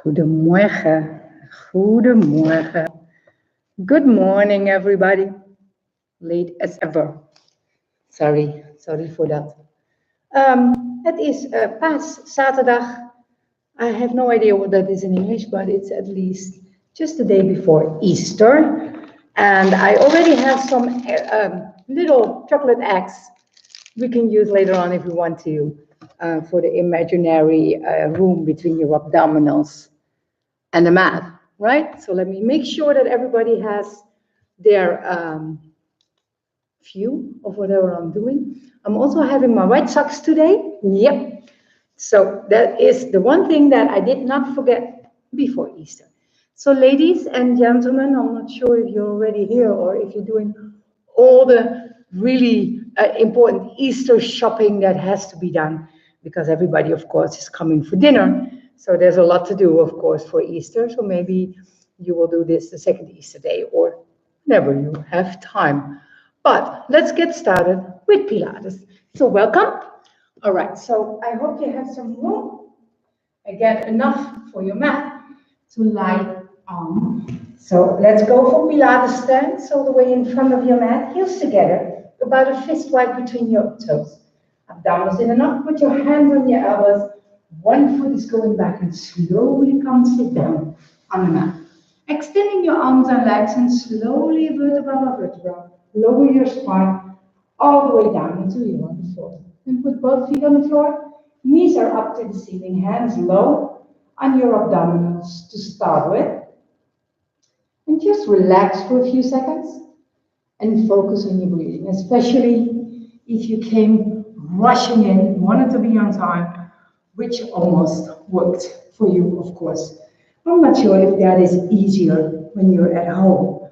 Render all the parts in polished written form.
Goedemorgen. Goedemorgen. Good morning, everybody. Late as ever. Sorry for that. Het is paaszaterdag. I have no idea what that is in English, but it's at least just the day before Easter. And I already have some little chocolate eggs we can use later on if we want to for the imaginary room between your abdominals and the mat, right? So let me make sure that everybody has their view of whatever I'm doing. I'm also having my white socks today. Yep. So that is the one thing that I did not forget before Easter. So ladies and gentlemen, I'm not sure if you're already here or if you're doing all the really important Easter shopping that has to be done, because everybody, of course, is coming for dinner. So there's a lot to do, of course, for Easter. So maybe you will do this the second Easter day or whenever you have time. But let's get started with Pilates. So welcome. All right, so I hope you have some room. Again, enough for your mat to lie on. So let's go for Pilates stance, all the way in front of your mat, heels together, about a fist wide between your toes. Abdominals in and up, put your hands on your elbows. One foot is going back and slowly come sit down on the mat. Extending your arms and legs and slowly vertebra by vertebra, lower your spine all the way down until you're on the floor. And put both feet on the floor, knees are up to the ceiling, hands low on your abdominals to start with. And just relax for a few seconds and focus on your breathing, especially if you came rushing in, wanted to be on time, which almost worked for you, of course. I'm not sure if that is easier when you're at home.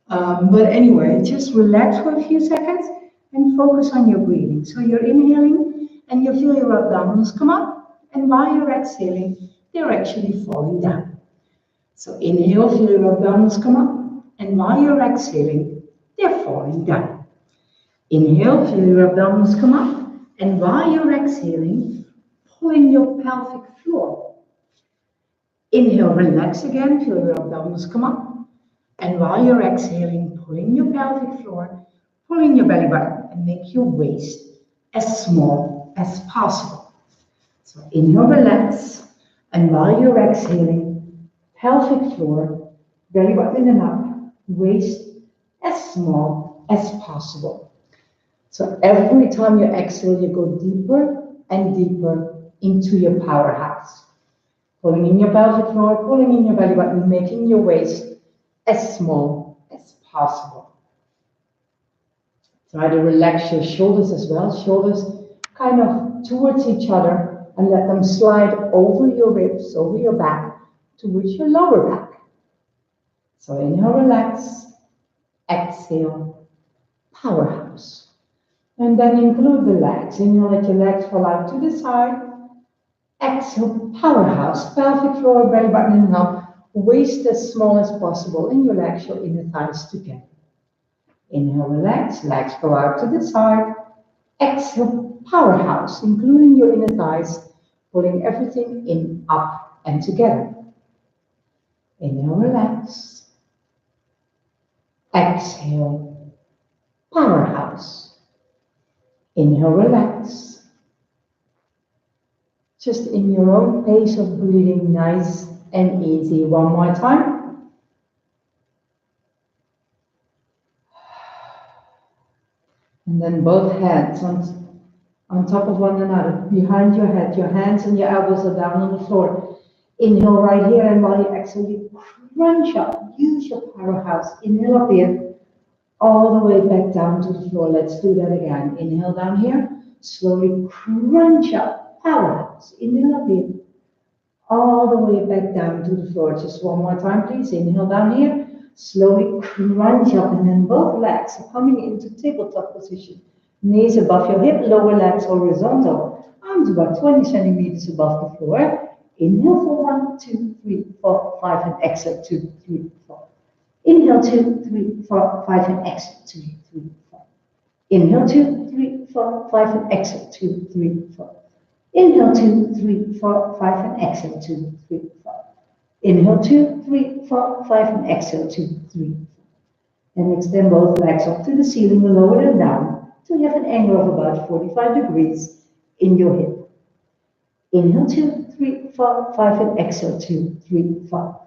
But anyway, just relax for a few seconds and focus on your breathing. So you're inhaling and you feel your abdominals come up, and while you're exhaling, they're actually falling down. So inhale, feel your abdominals come up, and while you're exhaling, they're falling down. Inhale, feel your abdominals come up, and while you're exhaling, pull in your pelvic floor. Inhale, relax again, feel your abdominals come up, and while you're exhaling, pull in your pelvic floor, pull in your belly button, and make your waist as small as possible. So inhale, relax, and while you're exhaling, pelvic floor, belly button and up, waist as small as possible. So every time you exhale, you go deeper and deeper into your powerhouse. Pulling in your pelvic floor, pulling in your belly button, making your waist as small as possible. Try to relax your shoulders as well. Shoulders kind of towards each other, and let them slide over your ribs, over your back, towards your lower back. So inhale, relax. Exhale, powerhouse. And then include the legs. Inhale, let your legs fall out to the side. Exhale, powerhouse. Pelvic floor, belly button and up. Waist as small as possible, and relax your inner thighs together. Inhale, relax, legs go out to the side. Exhale, powerhouse, including your inner thighs, pulling everything in, up, and together. Inhale, relax. Exhale, powerhouse. Inhale, relax. Just in your own pace of breathing, nice and easy. One more time. And then both hands on top of one another, behind your head. Your hands and your elbows are down on the floor. Inhale right here, and while you exhale, you crunch up. Use your powerhouse. Inhale up here, all the way back down to the floor. Let's do that again. Inhale down here, slowly crunch up. Powerhouse. Inhale up here, all the way back down to the floor. Just one more time, please. Inhale down here. Slowly crunch up, and then both legs are coming into tabletop position. Knees above your hip, lower legs horizontal. Arms about 20 centimeters above the floor. Inhale for 1, 2, 3, 4, 5, and exhale 2, 3, 4. Inhale 2, 3, 4, 5, and exhale 2, 3, 4. Inhale 2, 3, 4, 5, and exhale 2, 3, 4. Inhale 2, 3, 4, 5, and exhale 2, 3, 4. Inhale, 2, 3, 4, 5, and exhale, 2, 3. And extend both legs up to the ceiling, lower them down, till you have an angle of about 45 degrees in your hip. Inhale, 2, 3, 4, 5, and exhale, 2, 3, 4.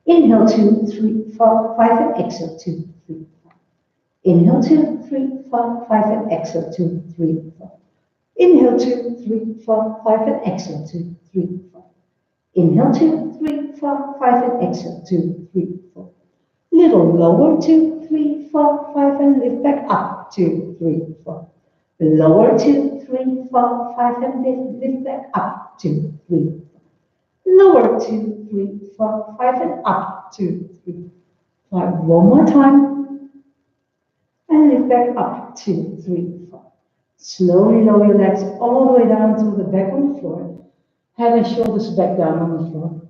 Inhale, 2, 3, 4, 5, and exhale, 2, 3, 4. Inhale, 2, 3, 4, 5, and exhale, 2, 3, 4. Inhale, 2, 3, 4, 5, and exhale, 2, 3, 4. Inhale, 2, 3, 4, 5, and exhale, 2, 3, 4. Little lower, 2, 3, 4, 5, and lift back up, 2, 3, 4. Lower, 2, 3, 4, 5, and lift back up, 2, 3, 4. Lower, 2, 3, 4, 5, and up, 2, 3, 4. One more time. And lift back up, 2, 3, 4. Slowly lower your legs all the way down to the back on the floor. Head and shoulders back down on the floor.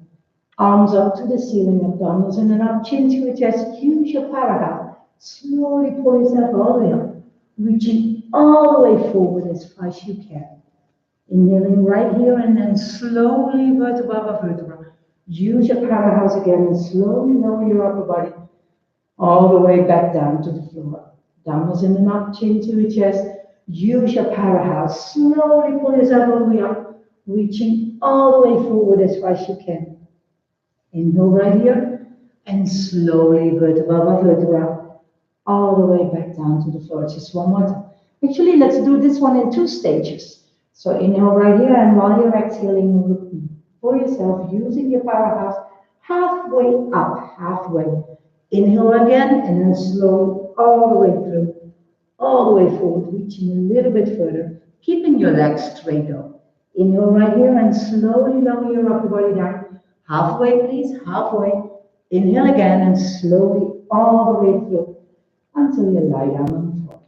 Arms up to the ceiling, abdominals in and up, chin to your chest. Use your powerhouse. Slowly pull yourself all the way up, reaching all the way forward as far as you can. Inhaling right here and then slowly vertebra by vertebra. Use your powerhouse again and slowly lower your upper body all the way back down to the floor. Abdominals in and up, chin to your chest. Use your powerhouse. Slowly pull yourself all the way up, reaching all the way forward as far as you can. Inhale right here and slowly vertebra by vertebra all the way back down to the floor. Just one more time. Actually, let's do this one in 2 stages. So inhale right here, and while you're exhaling for yourself, using your powerhouse, halfway up, halfway. Inhale again, and then slowly all the way through, all the way forward, reaching a little bit further, keeping your legs straight up. Inhale right here, and slowly lower your upper body down. Halfway, please, halfway. Inhale again, and slowly all the way through, until you lie down on the floor.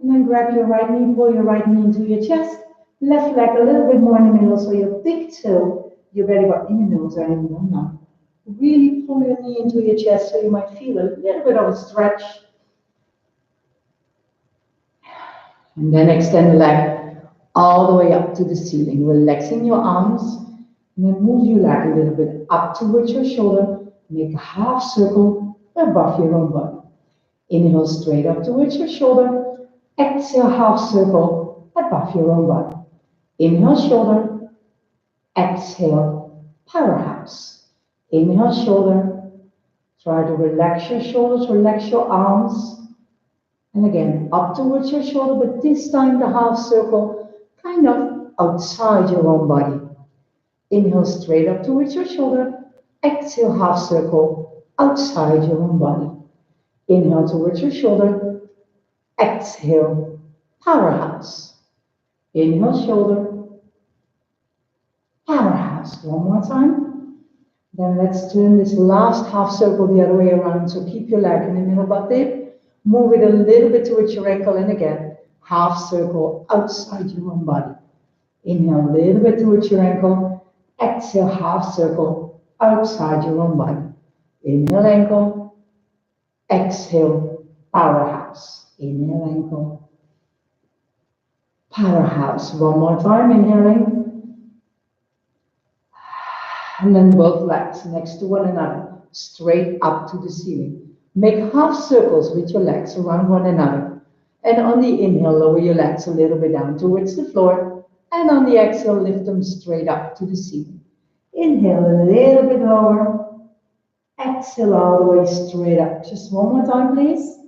And then grab your right knee, pull your right knee into your chest, left leg a little bit more in the middle, so your big toe, your belly button in the nose are in one now. Really pull your knee into your chest so you might feel a little bit of a stretch. And then extend the leg all the way up to the ceiling, relaxing your arms, and then move your leg a little bit up towards your shoulder, make a half circle above your own body. Inhale straight up towards your shoulder. Exhale, half circle above your own body. Inhale, shoulder. Exhale, powerhouse. Inhale, shoulder. Try to relax your shoulders, relax your arms. And again, up towards your shoulder, but this time the half circle kind of outside your own body. Inhale straight up towards your shoulder. Exhale, half circle outside your own body. Inhale towards your shoulder. Exhale, powerhouse. Inhale, shoulder. Powerhouse. One more time. Then let's turn this last half circle the other way around. So keep your leg in the middle, but dip. Move it a little bit towards your ankle, and again, half circle outside your own body. Inhale a little bit towards your ankle. Exhale, half circle outside your own body. Inhale, ankle. Exhale, powerhouse. Inhale, ankle. Powerhouse. One more time, inhaling. And then both legs next to one another, straight up to the ceiling. Make half circles with your legs around one another. And on the inhale, lower your legs a little bit down towards the floor. And on the exhale, lift them straight up to the ceiling. Inhale a little bit lower. Exhale all the way straight up. Just one more time, please.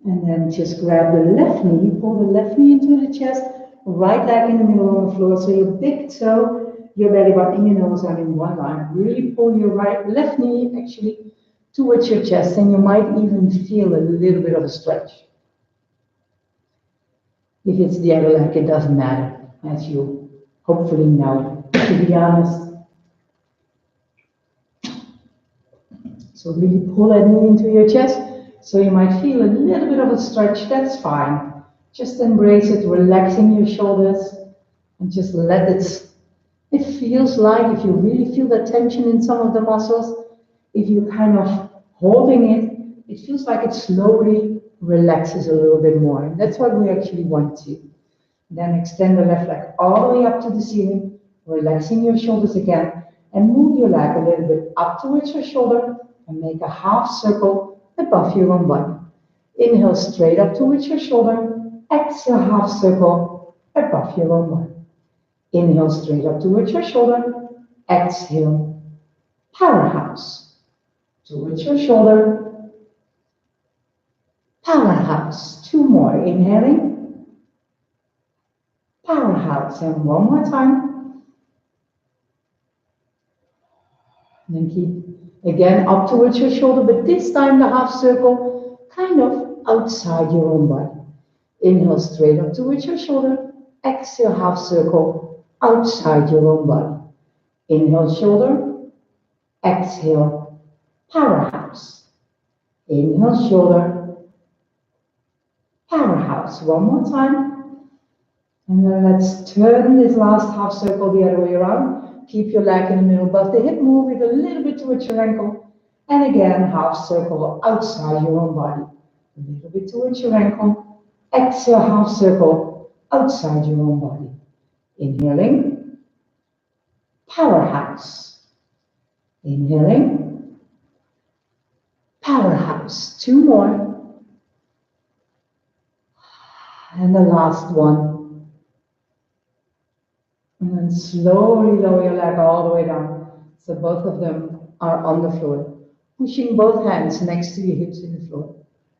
And then just grab the left knee, pull the left knee into the chest, right leg in the middle of the floor, so your big toe, your belly button, and your nose are in one line. Really pull your left knee actually towards your chest, and you might even feel a little bit of a stretch. If it's the other leg, it doesn't matter, as you hopefully know, to be honest. So really pull that knee into your chest, so you might feel a little bit of a stretch. That's fine. Just embrace it, relaxing your shoulders, and just let it. It feels like, if you really feel the tension in some of the muscles, if you're kind of holding it, it feels like it slowly relaxes a little bit more. And that's what we actually want to. Then extend the left leg all the way up to the ceiling. Relaxing your shoulders again and move your leg a little bit up towards your shoulder and make a half circle above your own body. Inhale straight up towards your shoulder. Exhale half circle above your own body. Inhale straight up towards your shoulder. Exhale powerhouse towards your shoulder. Powerhouse. Two more. Inhaling. Powerhouse. And one more time. And then keep again up towards your shoulder, but this time the half circle kind of outside your own body. Inhale straight up towards your shoulder. Exhale half circle outside your own body. Inhale shoulder. Exhale powerhouse. Inhale shoulder. Powerhouse. One more time. And then let's turn this last half circle the other way around. Keep your leg in the middle above the hip. Move it a little bit towards your ankle. And again, half circle outside your own body. A little bit towards your ankle. Exhale, half circle outside your own body. Inhaling. Powerhouse. Inhaling. Powerhouse. Two more. And the last one. And then slowly lower your leg all the way down. So both of them are on the floor. Pushing both hands next to your hips in the floor.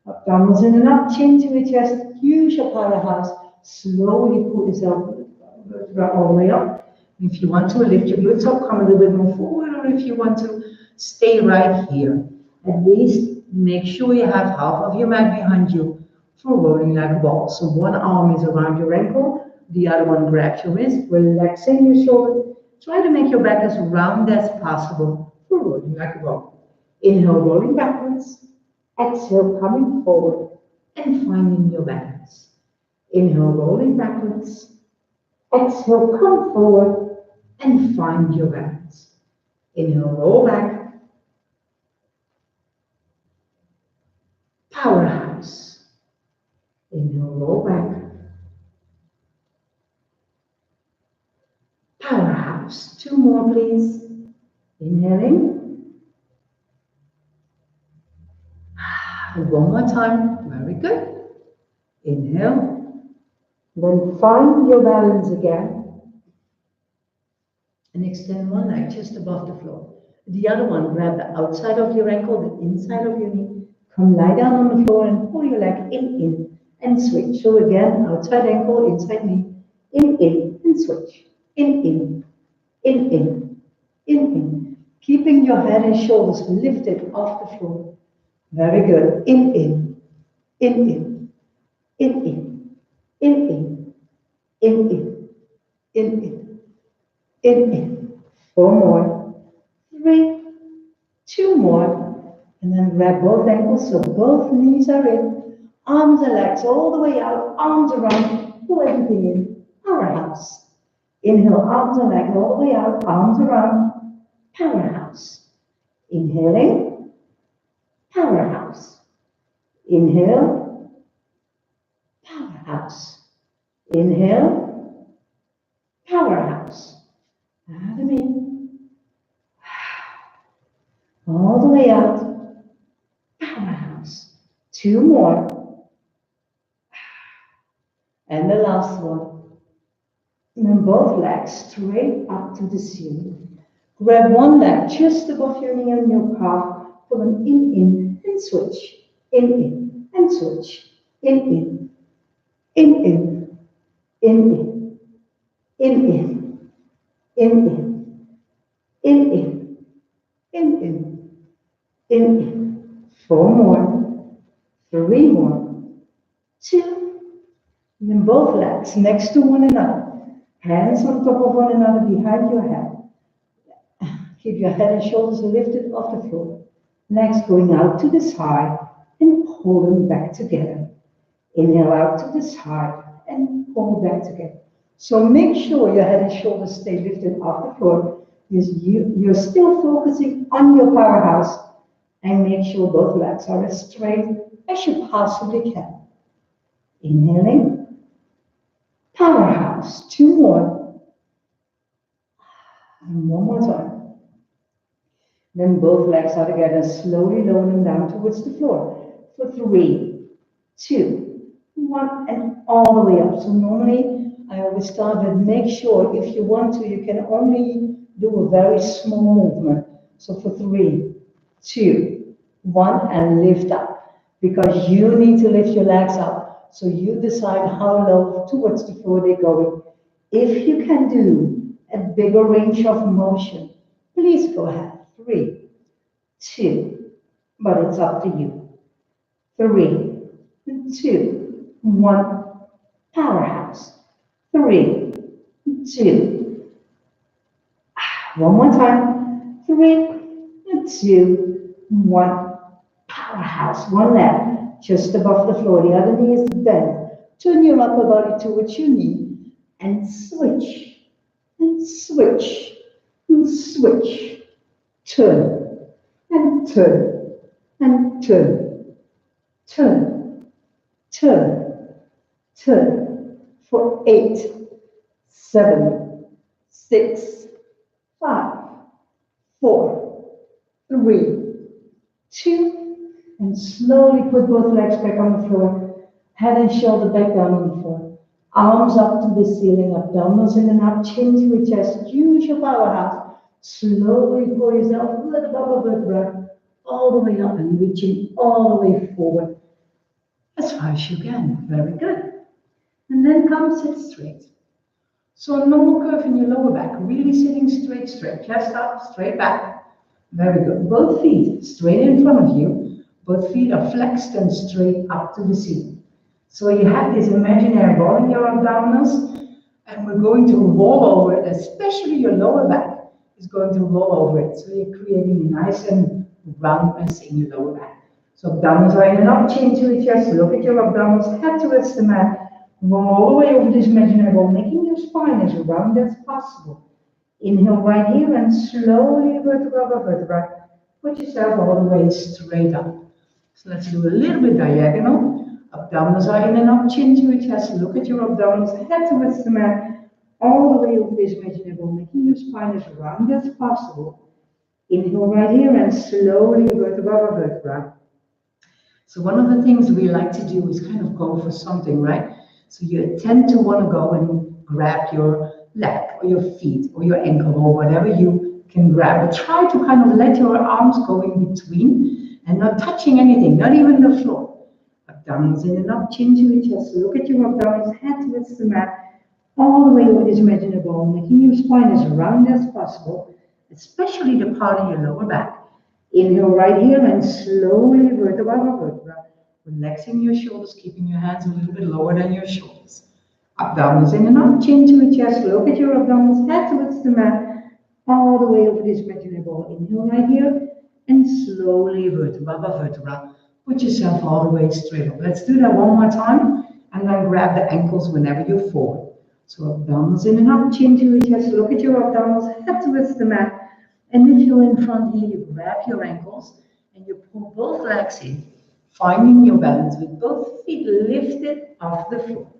Up, downwards in and up, chin to your chest. Use your powerhouse. Slowly pull yourself all the way up. If you want to lift your glutes up, come a little bit more forward, or if you want to stay right here. At least make sure you have half of your mat behind you for rolling like a ball. So one arm is around your ankle, the other one grabs your wrist, relaxing your shoulder. Try to make your back as round as possible for rolling like a ball. Inhale, rolling backwards. Exhale, coming forward and finding your balance. Inhale, rolling backwards. Exhale, come forward and find your balance. Inhale, roll back. Powerhouse. Inhale, roll back. Powerhouse. Two more, please. Inhaling. And one more time. Very good. Inhale. Then find your balance again. And extend one leg just above the floor. The other one, grab the outside of your ankle, the inside of your knee. Come lie down on the floor and pull your leg in, and switch. So again, outside ankle, inside knee, in, and switch. In. Keeping your head and shoulders lifted off the floor. Very good. In. Four more. 3, 2 more. And then grab both ankles so both knees are in. Arms and legs all the way out. Arms around. Pull everything in. Powerhouse. Inhale, arms and legs all the way out. Arms around. Powerhouse. Inhaling. Powerhouse. Inhale. Powerhouse. Inhale. Powerhouse. Out of in. All the way out. Powerhouse. 2 more. And the last one. And then both legs straight up to the ceiling. Grab one leg just above your knee and your calf. Pull them in, and switch. In, and switch. In. In. 4 more. 3 more. 2. And then both legs next to one another. Hands on top of one another behind your head. Keep your head and shoulders lifted off the floor. Legs going out to the side and pull them back together. Inhale out to the side and pull back together. So make sure your head and shoulders stay lifted off the floor. You're still focusing on your powerhouse, and make sure both legs are as straight as you possibly can. Inhaling. Powerhouse. 2 more. And one more time. Then both legs are together, slowly lower them down towards the floor. For 3, 2, 1, and all the way up. So normally I always start with make sure if you want to, you can only do a very small movement. So for 3, 2, 1, and lift up. Because you need to lift your legs up. So you decide how low towards the floor they're going. If you can do a bigger range of motion, please go ahead. 3, 2, but it's up to you. 3, 2, 1, powerhouse. 3, 2, one more time. 3, 2, 1, powerhouse. One leg just above the floor, the other knee is bent. Turn your upper body towards your knee and switch, and switch, and switch. Turn, and turn, and turn, turn, turn, turn. For 8, 7, 6, 5, 4, 3, 2, and slowly put both legs back on the floor. Head and shoulder back down on the floor. Arms up to the ceiling, abdominals in and up, chin to the chest. Use your powerhouse. Slowly pull yourself a little above the vertebra, all the way up and reaching all the way forward as far as you can. Very good. And then come sit straight. So a normal curve in your lower back, really sitting straight, straight. Chest up, straight back. Very good. Both feet straight in front of you. Both feet are flexed and straight up to the ceiling. So you have this imaginary ball in your abdominals, and we're going to roll over it, especially your lower back is going to roll over it. So you're creating a nice and roundness in your lower back. So abdominals are in and up, chin to the chest. Look at your abdominals, head towards the mat. Roll all the way over this imaginary ball, making your spine as round as possible. Inhale right here and slowly vertebra by vertebra. Put yourself all the way straight up. So let's do a little bit diagonal. Abdominals are in and up, chin to your chest. Look at your abdominals, head towards the mat. All the way over this imaginary ball, making your spine as round as possible. Inhale right here and slowly vertebra by vertebra. So one of the things we like to do is kind of go for something, right? So you tend to want to go and grab your leg or your feet or your ankle or whatever you can grab. But try to kind of let your arms go in between and not touching anything, not even the floor. Abdominals in and up, chin to your chest. So look at your abdominals, head towards the mat, all the way over this imaginary ball, making your spine as round as possible, especially the part of your lower back. Inhale right here and slowly vertebra by vertebra. Relaxing your shoulders, keeping your hands a little bit lower than your shoulders. Abdominals in and up, chin to your chest. Look at your abdominals, head towards the mat, all the way over this imaginary ball. Inhale right here and slowly vertebra by vertebra. Put yourself all the way straight up. Let's do that one more time and then grab the ankles whenever you're forward. So abdominals in and up, chin to your chest. Look at your abdominals, head towards the mat. And if you're in front here, you grab your ankles and you pull both legs in, finding your balance with both feet lifted off the floor.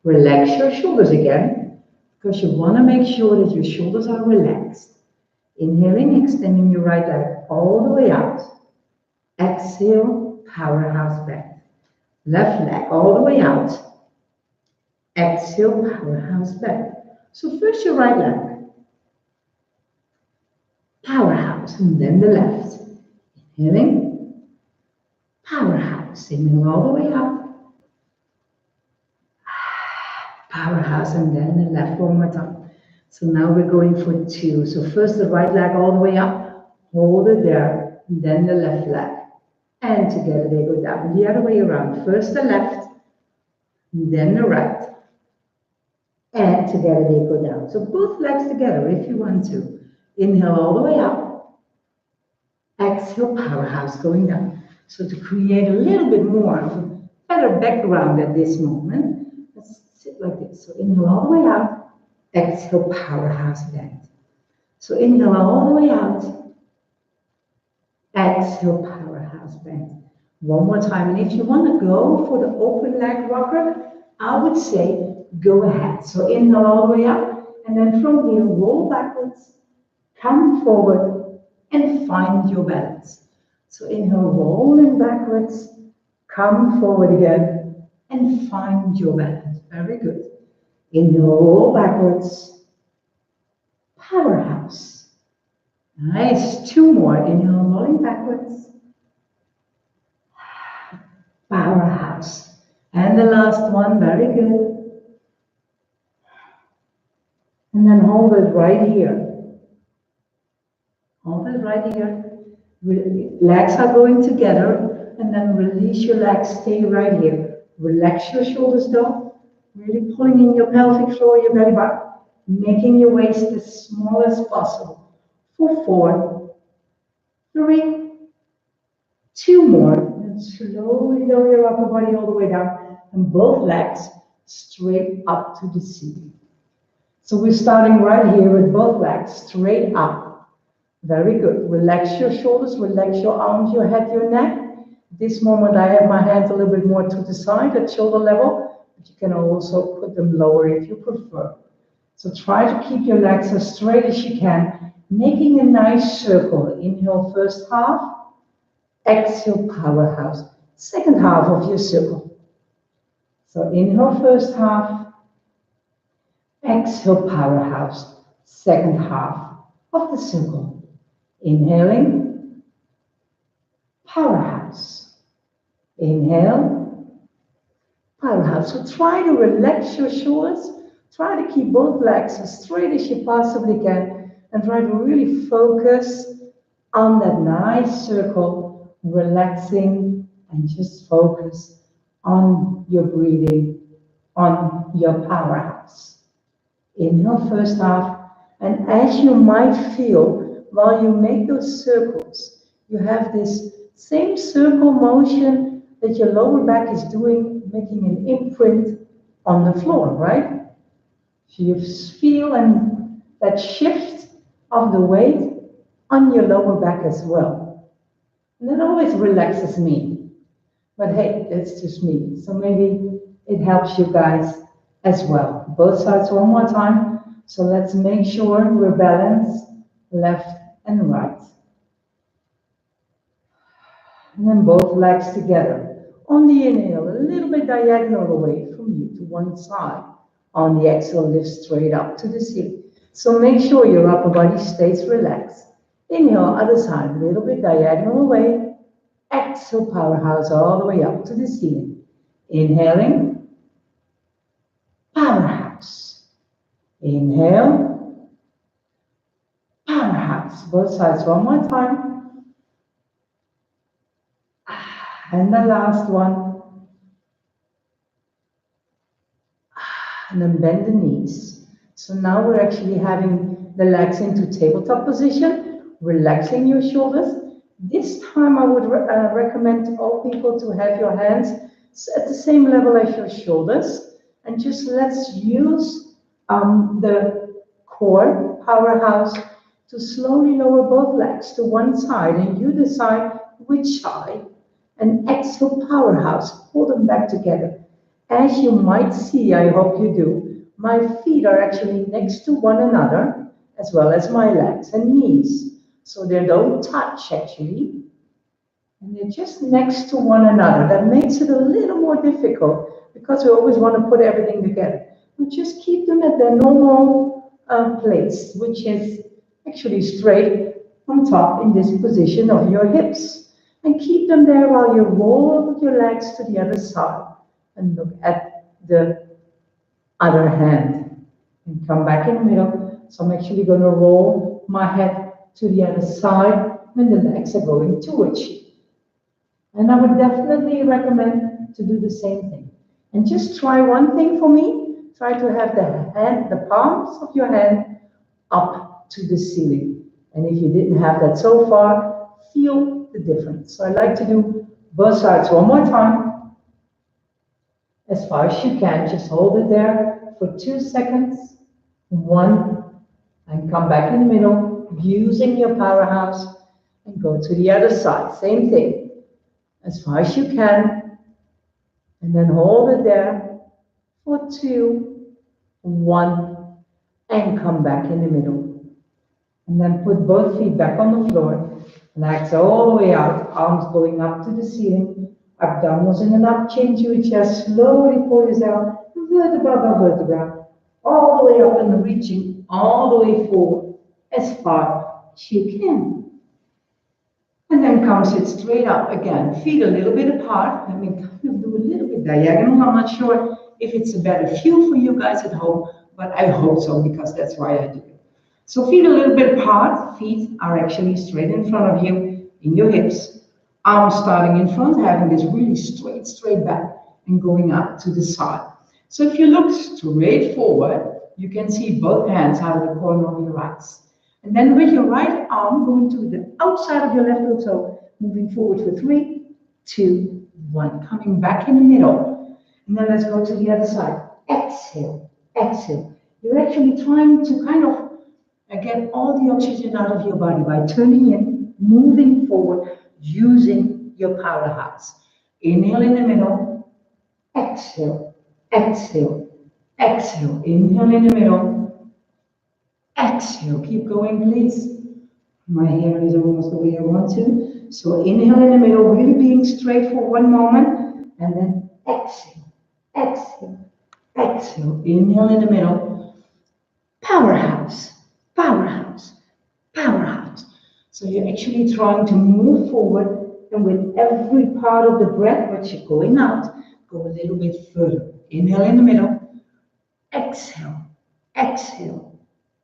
Relax your shoulders again, because you want to make sure that your shoulders are relaxed. Inhaling, extending your right leg all the way out. Exhale, powerhouse bend. Left leg all the way out. Exhale, powerhouse bend. So first your right leg. Powerhouse, and then the left. Inhaling. Powerhouse, inhale all the way up. Powerhouse, and then the left one more time. So now we're going for 2. So first the right leg all the way up. Hold it there, and then the left leg. And together they go down. The other way around. First the left, then the right. And together they go down. So both legs together if you want to. Inhale all the way up. Exhale, powerhouse going down. So to create a little bit more of a better background at this moment, let's sit like this. So inhale all the way out. Exhale, powerhouse bend. So inhale all the way out. Exhale, powerhouse bend. One more time. And if you want to go for the open leg rocker, I would say go ahead. So inhale all the way up. And then from here, roll backwards. come forward and find your balance. So inhale, rolling backwards, come forward again and find your balance. Very good. Inhale, roll backwards, powerhouse. Nice, 2 more. Inhale, rolling backwards, powerhouse. And the last one, very good. And then hold it right here. Hold it right here. Legs are going together, and then release your legs, stay right here. Relax your shoulders though, really pulling in your pelvic floor, your belly button, making your waist as small as possible. For 4, 3, 2 more, and slowly lower your upper body all the way down, and both legs straight up to the ceiling. So we're starting right here with both legs straight up. Very good. Relax your shoulders, relax your arms, your head, your neck. At this moment, I have my hands a little bit more to the side at shoulder level, but you can also put them lower if you prefer. So try to keep your legs as straight as you can, making a nice circle. Inhale, first half. Exhale, powerhouse. Second half of your circle. So inhale, first half. Exhale, powerhouse. Second half of the circle. Inhaling, powerhouse. Inhale, powerhouse. So try to relax your shoulders. Try to keep both legs as straight as you possibly can. And try to really focus on that nice circle, relaxing, and just focus on your breathing, on your powerhouse. Inhale, first half. And as you might feel, while you make those circles, you have this same circle motion that your lower back is doing, making an imprint on the floor, right? So you feel and that shift of the weight on your lower back as well. And that always relaxes me. But hey, that's just me. So maybe it helps you guys as well. Both sides one more time. So let's make sure we're balanced, left and right. And then both legs together. On the inhale, a little bit diagonal away from you to one side. On the exhale, lift straight up to the ceiling. So make sure your upper body stays relaxed. Inhale, other side, a little bit diagonal away. Exhale, powerhouse all the way up to the ceiling. Inhaling, powerhouse. Inhale, powerhouse. Both sides one more time. And the last one. And then bend the knees. So now we're actually having the legs into tabletop position, relaxing your shoulders. This time I would recommend to all people to have your hands at the same level as your shoulders. And just let's use the core powerhouse to slowly lower both legs to one side, and you decide which side. And exhale, powerhouse, pull them back together. As you might see, I hope you do, my feet are actually next to one another, as well as my legs and knees. So they don't touch actually, and they're just next to one another. That makes it a little more difficult because we always want to put everything together. But just keep them at their normal place, which is actually straight on top in this position of your hips. And keep them there while you roll your legs to the other side and look at the other hand. And come back in the middle. So I'm actually going to roll my head to the other side when the legs are going towards you. And I would definitely recommend to do the same thing. And just try one thing for me. Try to have the palms of your hand up to the ceiling. And if you didn't have that so far, feel the difference. So I like to do both sides one more time. As far as you can, just hold it there for 2 seconds. 1, and come back in the middle, using your powerhouse, and go to the other side. Same thing. As far as you can, and then hold it there for 2, 1, and come back in the middle. And then put both feet back on the floor. And exhale all the way out, arms going up to the ceiling. Abdominals in an up, change your chest, slowly pull yourself vertebra by vertebra, all the way up and reaching all the way forward as far as you can. And then come sit straight up again, feet a little bit apart. Let me kind of do a little bit diagonal. I'm not sure if it's a better view for you guys at home, but I hope so because that's why I do it. So feet a little bit apart, feet are actually straight in front of you in your hips. Arms starting in front, having this really straight back and going up to the side. So if you look straight forward, you can see both hands out of the corner of your eyes. And then with your right arm going to the outside of your left heel toe, moving forward for 3, 2, 1. Coming back in the middle. And then let's go to the other side. Exhale, exhale. You're actually trying to kind of get all the oxygen out of your body by turning in, moving forward, using your powerhouse. Inhale in the middle. Exhale, exhale, exhale. Inhale in the middle. Exhale, keep going, please. My hair is almost the way I want to. So inhale in the middle, really being straight for one moment, and then exhale, exhale, exhale. Inhale in the middle. Powerhouse, powerhouse, powerhouse. So you're actually trying to move forward, and with every part of the breath, which you're going out, go a little bit further. Inhale in the middle. Exhale, exhale.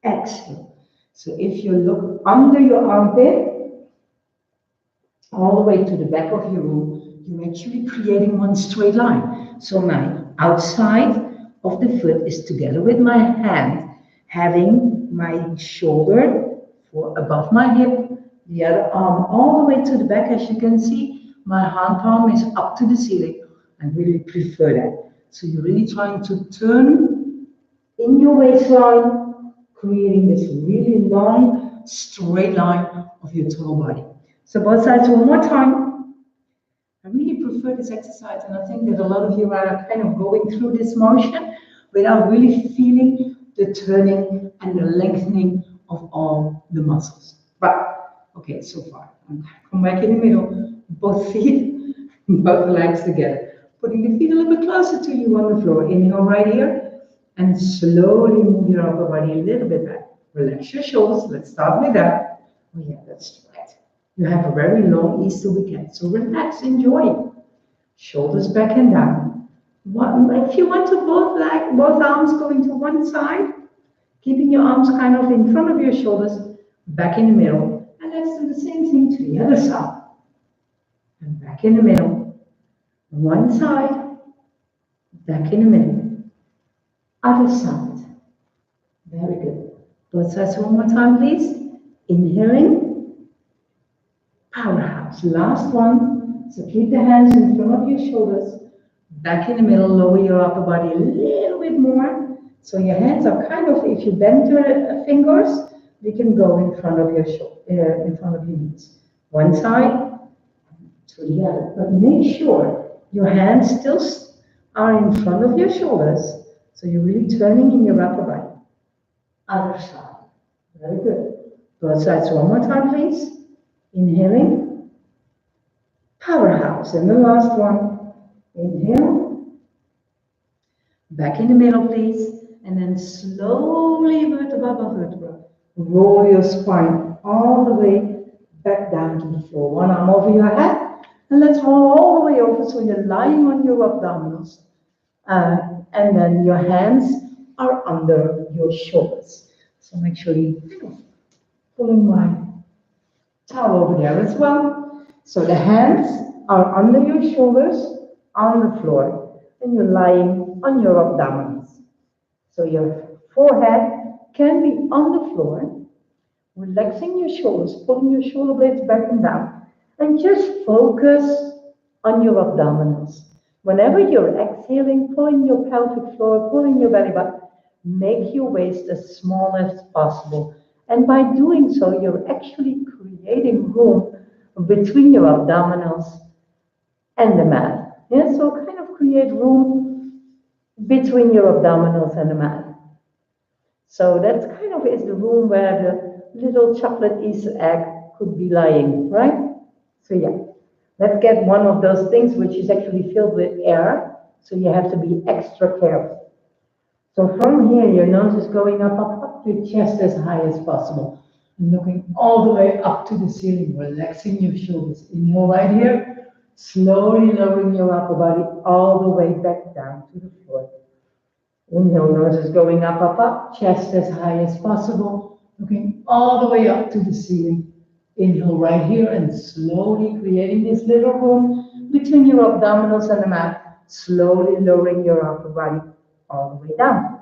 Exhale. So if you look under your armpit, all the way to the back of your room, you're actually creating one straight line. So my outside of the foot is together with my hand, having my shoulder for above my hip, the other arm all the way to the back. As you can see, my hand palm is up to the ceiling. I really prefer that. So you're really trying to turn in your waistline, creating this really long, straight line of your total body. So both sides one more time. I really prefer this exercise, and I think that a lot of you are kind of going through this motion without really feeling the turning and the lengthening of all the muscles. But, okay, so far. Come back in the middle, both feet, both legs together. Putting the feet a little bit closer to you on the floor. Inhale right here. And slowly move your upper body a little bit back. Relax your shoulders. Let's start with that. Oh yeah, that's right. You have a very long Easter weekend, so relax, enjoy. Shoulders back and down. If you want to both arms going to one side, keeping your arms kind of in front of your shoulders, back in the middle. And let's do the same thing to the other side. And back in the middle. One side, back in the middle. Other side. Very good. Both sides one more time, please. Inhaling. Powerhouse. Last one. So keep the hands in front of your shoulders. Back in the middle. Lower your upper body a little bit more. So your hands are kind of, if you bend your fingers, they can go in front of your in front of your knees. One side to the other. But make sure your hands still are in front of your shoulders. So you're really turning in your upper body. Other side. Very good. Both sides one more time, please. Inhaling. Powerhouse. And the last one. Inhale. Back in the middle, please. And then slowly, vertebra by vertebra, roll your spine all the way back down to the floor. One arm over your head. And let's roll all the way over so you're lying on your abdominals. And then your hands are under your shoulders. So I'm actually pulling my towel over there as well. So the hands are under your shoulders on the floor, and you're lying on your abdominals. So your forehead can be on the floor, relaxing your shoulders, pulling your shoulder blades back and down, and just focus on your abdominals. Whenever you're exhaling, pull in your pelvic floor, pull in your belly button, make your waist as small as possible. And by doing so, you're actually creating room between your abdominals and the mat. Yeah, so kind of create room between your abdominals and the mat. So that kind of is the room where little chocolate Easter egg could be lying, right? So yeah, let's get one of those things which is actually filled with air, so you have to be extra careful. So from here, your nose is going up, your chest as high as possible. And looking all the way up to the ceiling, relaxing your shoulders. Inhale right here, slowly lowering your upper body all the way back down to the floor. Inhale, nose is going up, chest as high as possible, looking all the way up to the ceiling. Inhale right here and slowly creating this little room between your abdominals and the mat, slowly lowering your upper body all the way down.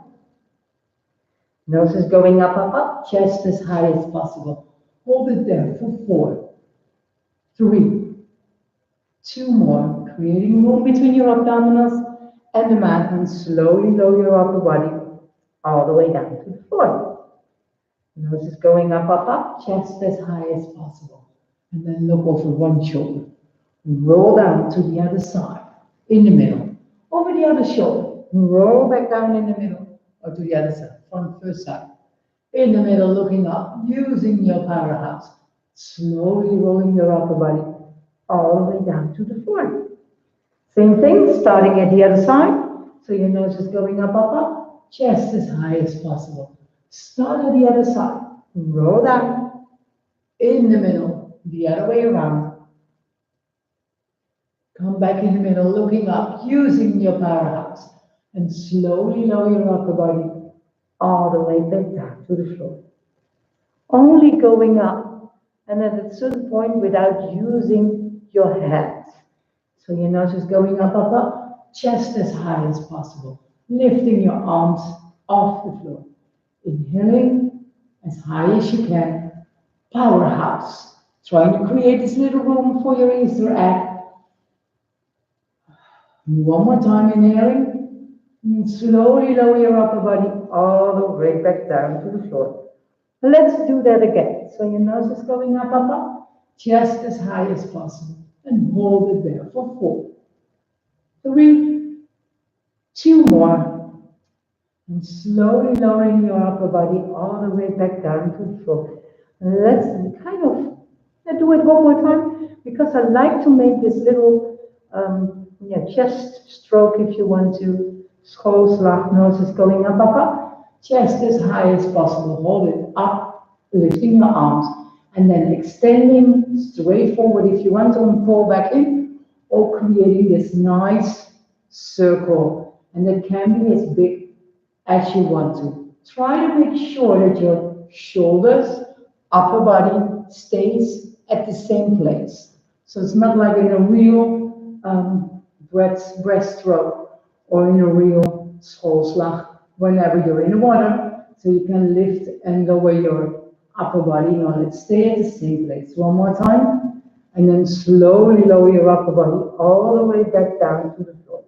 Nose is going up, chest as high as possible. Hold it there for 4, 3, 2 more, creating room between your abdominals and the mat, and slowly lower your upper body all the way down to the floor. Nose is going up, chest as high as possible. And then look over one shoulder. Roll down to the other side, in the middle. Over the other shoulder. Roll back down in the middle, or to the other side, from first side. In the middle, looking up, using your powerhouse. Slowly rolling your upper body all the way down to the floor. Same thing, starting at the other side. So your nose is going up, chest as high as possible. Start at the other side. Roll down. In the middle, the other way around. Come back in the middle, looking up, using your powerhouse. And slowly lower your upper body all the way back down to the floor. Only going up, and at a certain point without using your hands. So your nose is going up, chest as high as possible. Lifting your arms off the floor. Inhaling as high as you can. Powerhouse. Trying to create this little room for your Easter egg. One more time, inhaling. And slowly lower your upper body all the way back down to the floor. Let's do that again. So your nose is going up, chest as high as possible. And hold it there for 4, 3, 2 more. And slowly lowering your upper body all the way back down to the floor. And let's kind of do it one more time, because I like to make this little chest stroke if you want to. Schoolslag, nose is going up, chest as high as possible. Hold it up, lifting your arms, and then extending straight forward if you want to, and pull back in, or creating this nice circle. And it can be as big as you want to. Try to make sure that your shoulders, upper body stays at the same place. So it's not like in a real breaststroke or in a real schoolslag whenever you're in the water. So you can lift and lower your upper body. Now let's stay at the same place. One more time. And then slowly lower your upper body all the way back down to the floor.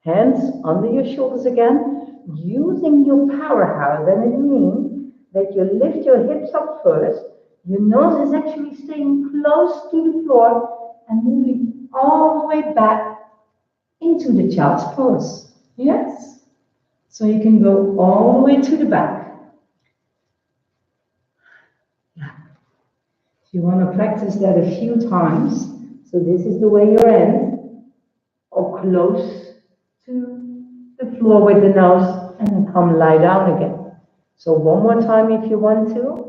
Hands under your shoulders again, using your powerhouse. And it means that you lift your hips up first. Your nose is actually staying close to the floor and moving all the way back into the child's pose. Yes? So you can go all the way to the back. Yeah. If you want to practice that a few times, so this is the way you're in, or close to the floor with the nose, and then come lie down again. So one more time if you want to.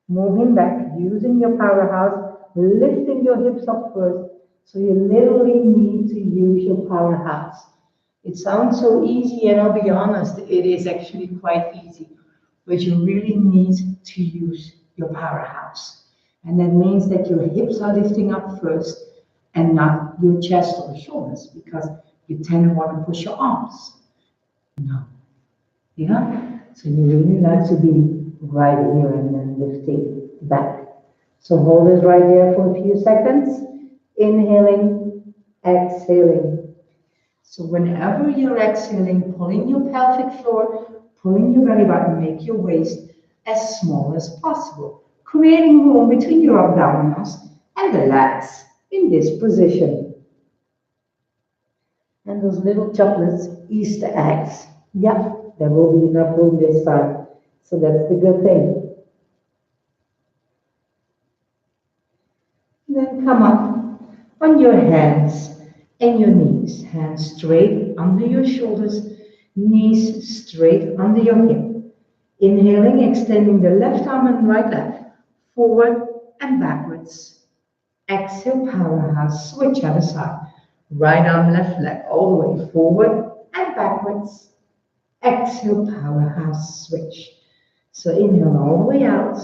Moving back, using your powerhouse, lifting your hips up first. So you literally need to use your powerhouse. It sounds so easy, and I'll be honest, it is actually quite easy. But you really need to use your powerhouse. And that means that your hips are lifting up first and not your chest or shoulders, because you tend to want to push your arms. No. Yeah? So you really like to be right here and then lifting back. So hold it right there for a few seconds. Inhaling, exhaling. So whenever you're exhaling, pulling your pelvic floor, pulling your belly button, make your waist as small as possible, creating room between your abdominals and the legs in this position. And those little chocolates, Easter eggs. Yeah, there will be enough room this time. So that's the good thing. come up on your hands and your knees. Hands straight under your shoulders, knees straight under your hip. Inhaling, extending the left arm and right leg forward and backwards. Exhale, powerhouse, switch other side. Right arm, left leg, all the way forward and backwards. Exhale, powerhouse, switch. So inhale all the way out.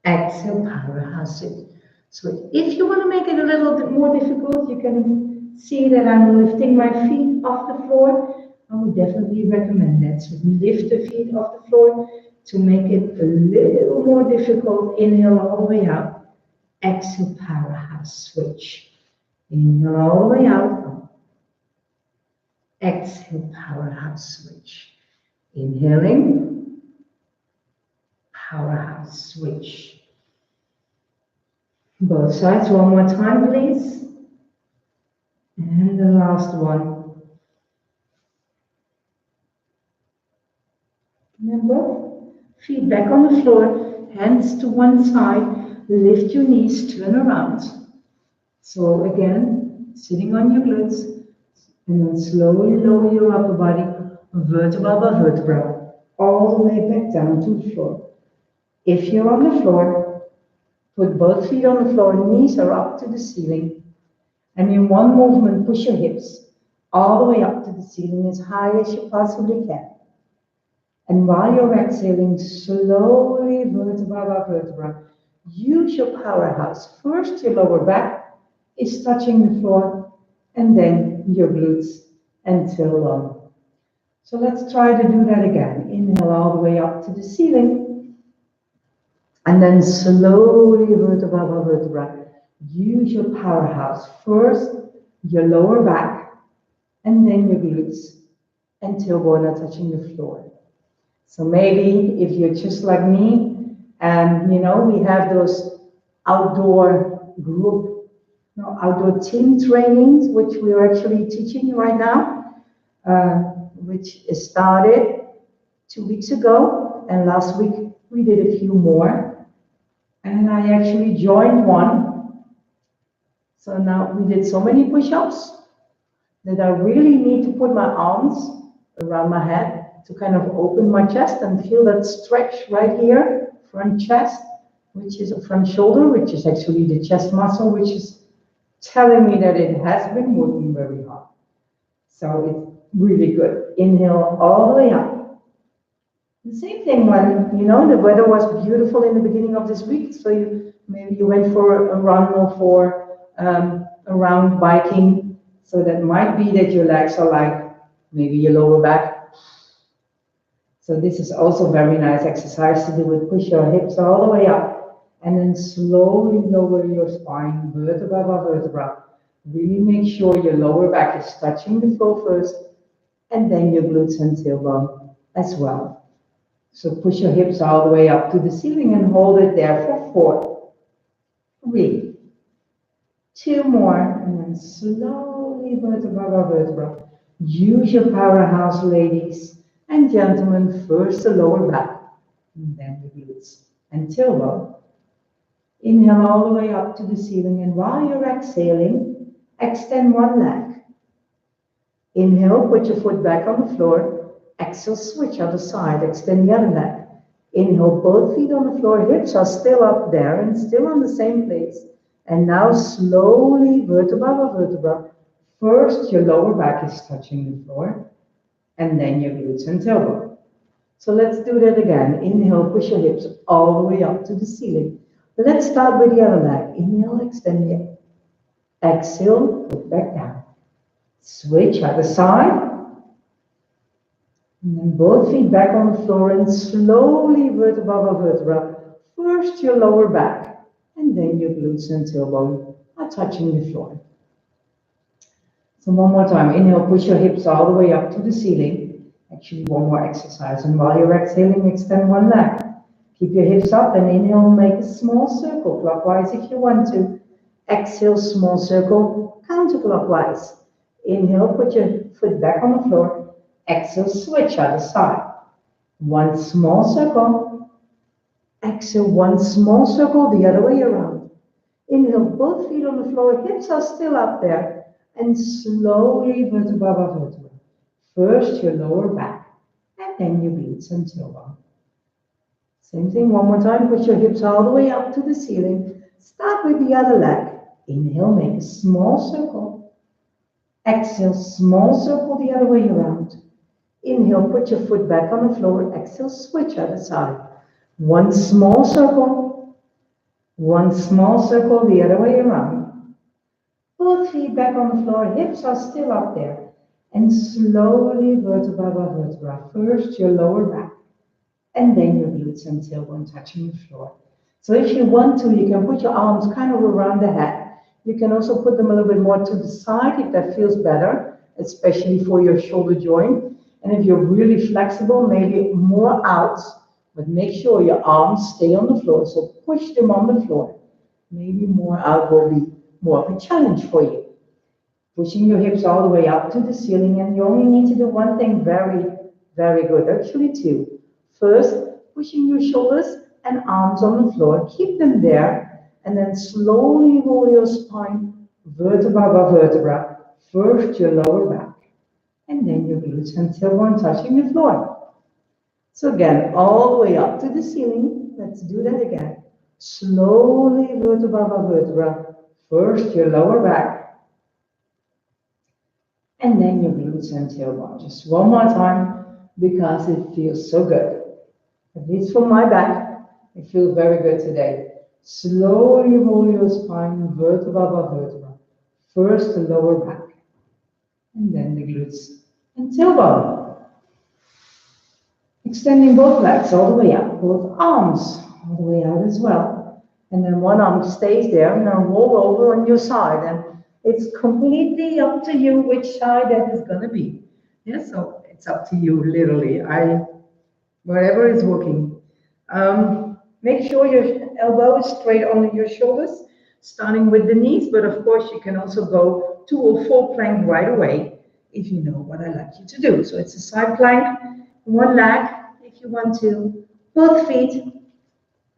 Exhale, powerhouse, switch. So if you want to make it a little bit more difficult, you can see that I'm lifting my feet off the floor. I would definitely recommend that. So lift the feet off the floor to make it a little more difficult. Inhale all the way out. Exhale, powerhouse, switch. Inhale all the way out. Exhale, powerhouse, switch. Inhaling, powerhouse, switch. Both sides, one more time, please. And the last one. Remember, feet back on the floor, hands to one side, lift your knees, turn around. So again, sitting on your glutes, and then slowly lower your upper body, vertebra by vertebra, all the way back down to the floor. If you're on the floor, put both feet on the floor, knees are up to the ceiling. And in one movement, push your hips all the way up to the ceiling as high as you possibly can. And while you're exhaling, slowly, vertebra by vertebra, use your powerhouse. First, your lower back is touching the floor, and then your glutes until long. So let's try to do that again. Inhale all the way up to the ceiling, and then slowly, vertebra by vertebra, use your powerhouse. First, your lower back, and then your glutes until both are touching the floor. So maybe if you're just like me, and you know, we have those outdoor group, outdoor team trainings, which we're actually teaching right now, which started 2 weeks ago, and last week we did a few more, and I actually joined one. So now we did so many push-ups that I really need to put my arms around my head to kind of open my chest and feel that stretch right here, front chest, which is a front shoulder, which is actually the chest muscle, which is telling me that it has been working very hard. So it's really good. Inhale all the way up. The same thing when, you know, the weather was beautiful in the beginning of this week, so maybe you went for a run or for a round biking, so that might be that your legs are like, maybe your lower back. So this is also very nice exercise to do with push your hips all the way up, and then slowly lower your spine, vertebra by vertebra. Really make sure your lower back is touching the floor first, and then your glutes and tailbone as well. So push your hips all the way up to the ceiling and hold it there for 4, 3, 2 more, and then slowly vertebra by vertebra. Use your powerhouse, ladies and gentlemen. First the lower back, and then the glutes and tailbone. Inhale all the way up to the ceiling, and while you're exhaling, extend one leg. Inhale, put your foot back on the floor. Exhale, switch other side, extend the other leg. Inhale, both feet on the floor, hips are still up there and still on the same place. And now slowly, vertebra by vertebra, first your lower back is touching the floor, and then your glutes and tailbone. So let's do that again. Inhale, push your hips all the way up to the ceiling. Let's start with the other leg. Inhale, extend the hip. Exhale, put back down. Switch other side. And then both feet back on the floor, and slowly, vertebra by vertebra, first your lower back, and then your glutes and tailbone are touching the floor. So one more time. Inhale, push your hips all the way up to the ceiling. Actually, one more exercise. And while you're exhaling, extend one leg. Keep your hips up, and inhale, make a small circle clockwise if you want to. Exhale, small circle counterclockwise. Inhale, put your foot back on the floor. Exhale, switch other side. One small circle. Exhale, one small circle the other way around. Inhale, both feet on the floor, hips are still up there. And slowly, vertebra by vertebra. First your lower back, and then your glutes and tailbone. Same thing, one more time. Push your hips all the way up to the ceiling. Start with the other leg. Inhale, make a small circle. Exhale, small circle the other way around. Inhale, put your foot back on the floor. Exhale, switch other side. One small circle the other way around. Both feet back on the floor, hips are still up there. And slowly, vertebra by vertebra. First your lower back, and then your glutes and tailbone touching the floor. So if you want to, you can put your arms kind of around the head. You can also put them a little bit more to the side if that feels better, especially for your shoulder joint. And if you're really flexible, maybe more out, but make sure your arms stay on the floor. So push them on the floor. Maybe more out will be more of a challenge for you. Pushing your hips all the way up to the ceiling, and you only need to do one thing very, very good, actually two. First, pushing your shoulders and arms on the floor, keep them there, and then slowly roll your spine vertebra by vertebra. First your lower back, and then your glutes until one touching the floor. So again, all the way up to the ceiling. Let's do that again. Slowly vertebra by vertebra. First your lower back, and then your glutes and tailbone. Just one more time because it feels so good. At least for my back, it feels very good today. Slowly roll your spine vertebra by vertebra. First the lower back, and then the glutes and tailbone. Extending both legs all the way up, both arms all the way out as well. And then one arm stays there. Now roll over on your side, and it's completely up to you which side that is going to be. Yeah, so it's up to you, literally. Whatever is working. Make sure your elbow is straight under your shoulders, starting with the knees, but of course you can also go to a full plank right away if you know what I like you to do. So it's a side plank, one leg if you want to, both feet,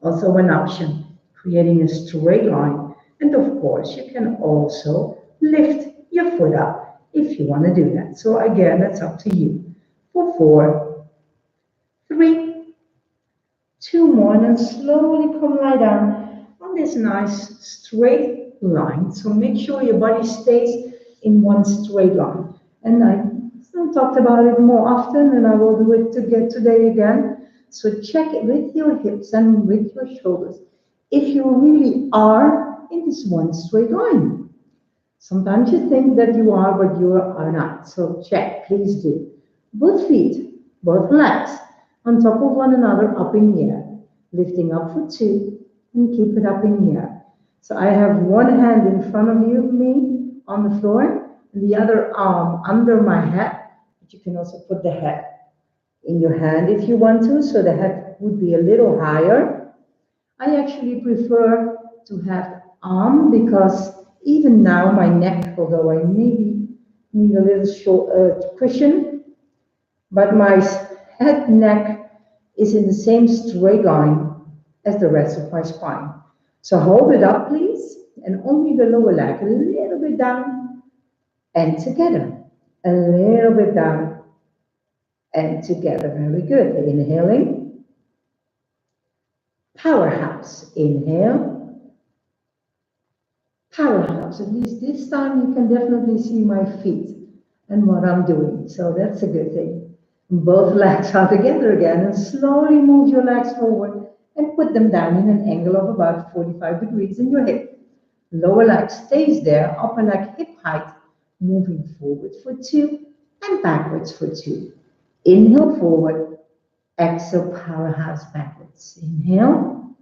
also an option, creating a straight line. And of course you can also lift your foot up if you want to do that. So again, that's up to you. For 4, 3, 2 more, and then slowly come lie down on this nice straight line. So make sure your body stays in one straight line. And I talked about it more often, and I will do it today again. So check it with your hips and with your shoulders if you really are in this one straight line. Sometimes you think that you are, but you are not. So check, please do. Both feet, both legs on top of one another, up in the air. Lifting up for 2 and keep it up in the air. So I have one hand in front of me on the floor, and the other arm under my head. But you can also put the head in your hand if you want to, so the head would be a little higher. I actually prefer to have arm because even now my neck, although I maybe need a little short cushion, but my head neck is in the same straight line as the rest of my spine. So hold it up, please, and only the lower leg, a little bit down and together, a little bit down and together. Very good. Inhaling. Powerhouse. Inhale. Powerhouse. At least this time you can definitely see my feet and what I'm doing. So that's a good thing. Both legs are together again, and slowly move your legs forward and put them down in an angle of about 45 degrees in your hip. Lower leg stays there, upper leg hip height, moving forward for 2 and backwards for 2. Inhale forward, exhale powerhouse backwards. Inhale,